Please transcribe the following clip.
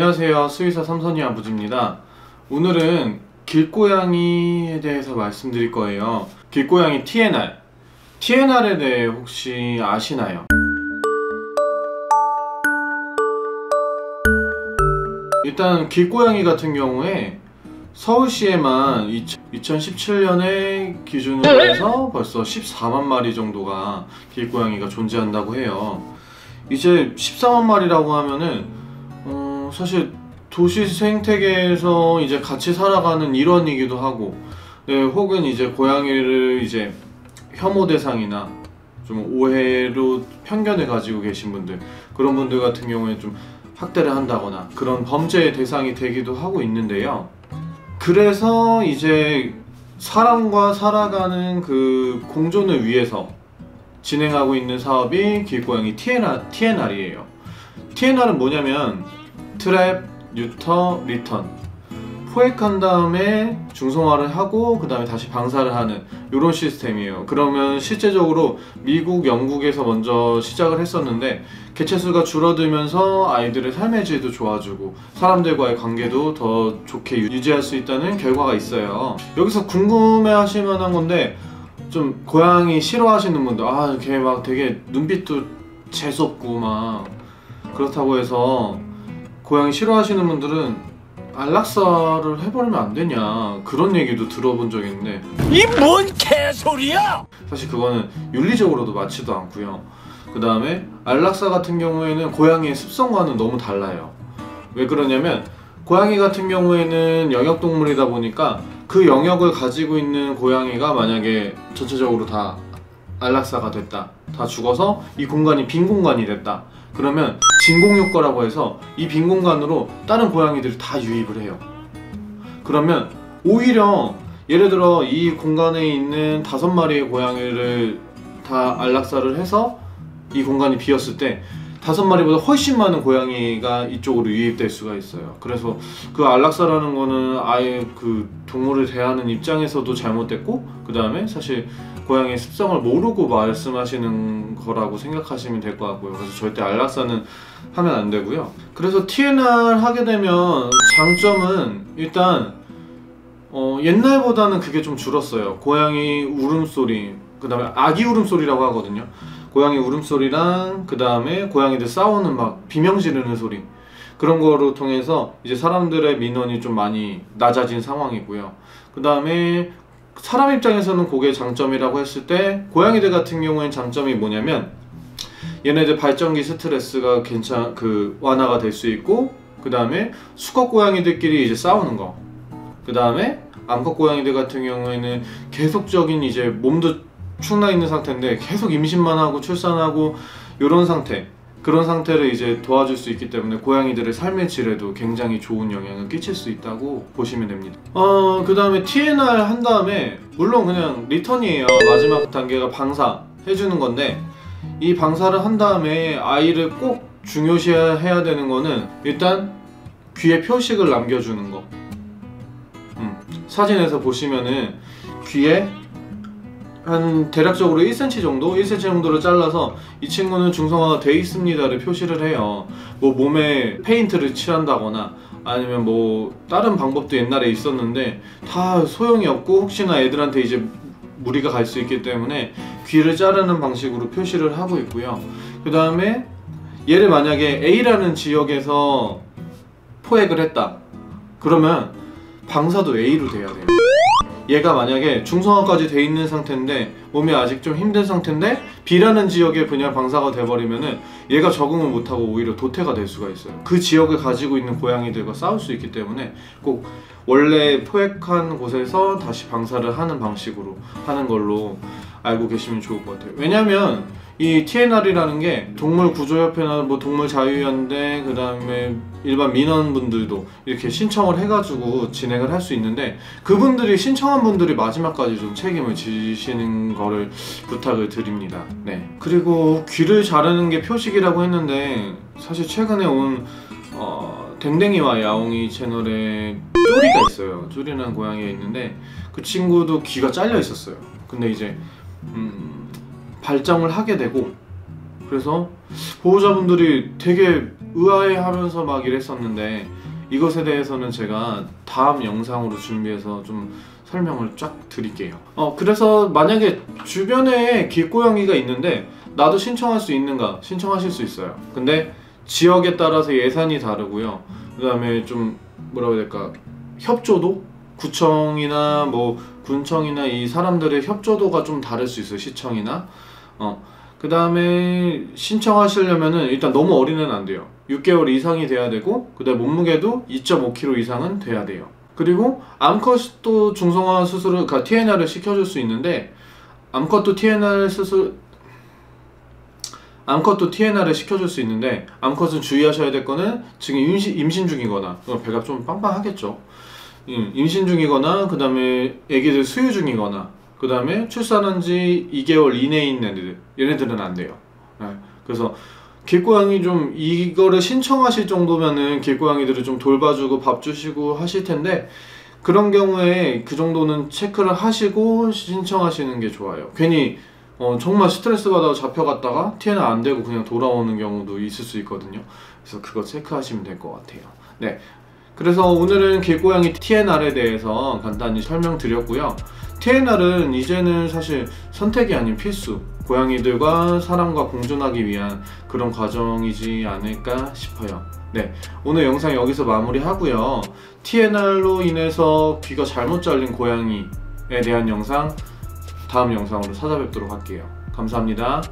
안녕하세요. 수의사 삼선이 아버지입니다. 오늘은 길고양이에 대해서 말씀드릴 거예요. 길고양이 TNR에 대해 혹시 아시나요? 일단 길고양이 같은 경우에 서울시에만 2017년에 기준으로 해서 벌써 14만 마리 정도가 길고양이가 존재한다고 해요. 이제 14만 마리라고 하면은 사실 도시 생태계에서 이제 같이 살아가는 일원이기도 하고, 네, 혹은 이제 고양이를 이제 혐오 대상이나 좀 오해로 편견을 가지고 계신 분들, 그런 분들 같은 경우에 좀 학대를 한다거나 그런 범죄의 대상이 되기도 하고 있는데요. 그래서 이제 사람과 살아가는 그 공존을 위해서 진행하고 있는 사업이 길고양이 TNR이에요. TNR은 뭐냐면 트랩, 뉴터, 리턴, 포획한 다음에 중성화를 하고 그 다음에 다시 방사를 하는 이런 시스템이에요. 그러면 실제적으로 미국, 영국에서 먼저 시작을 했었는데 개체수가 줄어들면서 아이들의 삶의 질도 좋아지고 사람들과의 관계도 더 좋게 유지할 수 있다는 결과가 있어요. 여기서 궁금해 하실 만한 건데, 좀 고양이 싫어하시는 분들, 걔 막 되게 눈빛도 재수없고 막 그렇다고 해서 고양이 싫어하시는 분들은 안락사를 해버리면 안 되냐, 그런 얘기도 들어본 적이 있는데, 이 뭔 개소리야! 사실 그거는 윤리적으로도 맞지도 않고요. 그 다음에 안락사 같은 경우에는 고양이의 습성과는 너무 달라요. 왜 그러냐면 고양이 같은 경우에는 영역동물이다 보니까 그 영역을 가지고 있는 고양이가 만약에 전체적으로 다 안락사가 됐다, 다 죽어서 이 공간이 빈 공간이 됐다, 그러면 진공효과라고 해서 이 빈 공간으로 다른 고양이들이 다 유입을 해요. 그러면 오히려 예를 들어 이 공간에 있는 5마리의 고양이를 다 안락사를 해서 이 공간이 비었을 때 5마리보다 훨씬 많은 고양이가 이쪽으로 유입될 수가 있어요. 그래서 그 안락사라는 거는 아예 그 동물을 대하는 입장에서도 잘못됐고, 그 다음에 사실 고양이의 습성을 모르고 말씀하시는 거라고 생각하시면 될 것 같고요. 그래서 절대 안락사는 하면 안 되고요. 그래서 TNR 하게 되면 장점은 일단 옛날보다는 그게 좀 줄었어요. 고양이 울음소리, 그 다음에 아기 울음소리라고 하거든요. 고양이 울음소리랑 그 다음에 고양이들 싸우는 막 비명 지르는 소리, 그런 거로 통해서 이제 사람들의 민원이 좀 많이 낮아진 상황이고요. 그 다음에 사람 입장에서는 그게 장점이라고 했을 때, 고양이들 같은 경우엔 장점이 뭐냐면 얘네들 발전기 스트레스가 완화가 될 수 있고, 그 다음에 수컷 고양이들끼리 이제 싸우는 거, 그 다음에 암컷 고양이들 같은 경우에는 계속적인 이제 몸도 축나 있는 상태인데 계속 임신만 하고 출산하고 이런 상태, 그런 상태를 이제 도와줄 수 있기 때문에 고양이들의 삶의 질에도 굉장히 좋은 영향을 끼칠 수 있다고 보시면 됩니다. 그 다음에 TNR 한 다음에 물론 그냥 리턴이에요. 마지막 단계가 방사 해주는 건데, 이 방사를 한 다음에 아이를 꼭 중요시해야 되는 거는 일단 귀에 표식을 남겨주는 거. 사진에서 보시면은 귀에 한 대략적으로 1cm 정도를 잘라서 이 친구는 중성화가 돼 있습니다를 표시를 해요. 뭐 몸에 페인트를 칠한다거나 아니면 뭐 다른 방법도 옛날에 있었는데 다 소용이 없고, 혹시나 애들한테 이제 무리가 갈 수 있기 때문에 귀를 자르는 방식으로 표시를 하고 있고요. 그 다음에 얘를 만약에 A라는 지역에서 포획을 했다, 그러면 방사도 A로 돼야 돼요. 얘가 만약에 중성화까지 돼 있는 상태인데 몸이 아직 좀 힘든 상태인데 B라는 지역에 그냥 방사가 돼버리면은 얘가 적응을 못하고 오히려 도태가 될 수가 있어요. 그 지역을 가지고 있는 고양이들과 싸울 수 있기 때문에 꼭 원래 포획한 곳에서 다시 방사를 하는 방식으로 하는 걸로 알고 계시면 좋을 것 같아요. 왜냐면 이 TNR이라는 게 동물구조협회나 뭐 동물자유연대, 그 다음에 일반 민원분들도 이렇게 신청을 해가지고 진행을 할 수 있는데, 그분들이 신청한 분들이 마지막까지 좀 책임을 지시는 거를 부탁을 드립니다. 네. 그리고 귀를 자르는 게 표식이라고 했는데, 사실 최근에 온 댕댕이와 야옹이 채널에 쪼리가 있어요. 쪼리라는 고양이가 있는데 그 친구도 귀가 잘려 있었어요. 근데 이제 발정을 하게 되고, 그래서 보호자분들이 되게 의아해하면서 막 이랬었는데 이것에 대해서는 제가 다음 영상으로 준비해서 좀 설명을 쫙 드릴게요. 그래서 만약에 주변에 길고양이가 있는데 나도 신청할 수 있는가? 신청하실 수 있어요. 근데 지역에 따라서 예산이 다르고요. 그 다음에 좀 뭐라고 해야 될까, 협조도? 구청이나 뭐 군청이나 이 사람들의 협조도가 좀 다를 수 있어요. 시청이나. 그 다음에 신청하시려면은 일단 너무 어린애는 안 돼요. 6개월 이상이 돼야 되고, 그 다음에 몸무게도 2.5kg 이상은 돼야 돼요. 그리고 암컷도 중성화 수술을, 그러니까 TNR을 시켜줄 수 있는데, 암컷도 TNR을 시켜줄 수 있는데, 암컷은 주의하셔야 될 거는 지금 임신 중이거나, 배가 좀 빵빵하겠죠. 임신 중이거나, 그 다음에 애기들 수유 중이거나, 그 다음에 출산한 지 2개월 이내인 애들, 얘네들은 안 돼요. 그래서 길고양이 좀 이거를 신청하실 정도면은 길고양이들을 좀 돌봐주고 밥 주시고 하실 텐데, 그런 경우에 그 정도는 체크를 하시고 신청하시는 게 좋아요. 괜히 정말 스트레스 받아 잡혀갔다가 TNR 안 되고 그냥 돌아오는 경우도 있을 수 있거든요. 그래서 그거 체크하시면 될 것 같아요. 네, 그래서 오늘은 길고양이 TNR에 대해서 간단히 설명드렸고요. TNR은 이제는 사실 선택이 아닌 필수, 고양이들과 사람과 공존하기 위한 그런 과정이지 않을까 싶어요. 네, 오늘 영상 여기서 마무리하고요. TNR로 인해서 귀가 잘못 잘린 고양이에 대한 영상 다음 영상으로 찾아뵙도록 할게요. 감사합니다.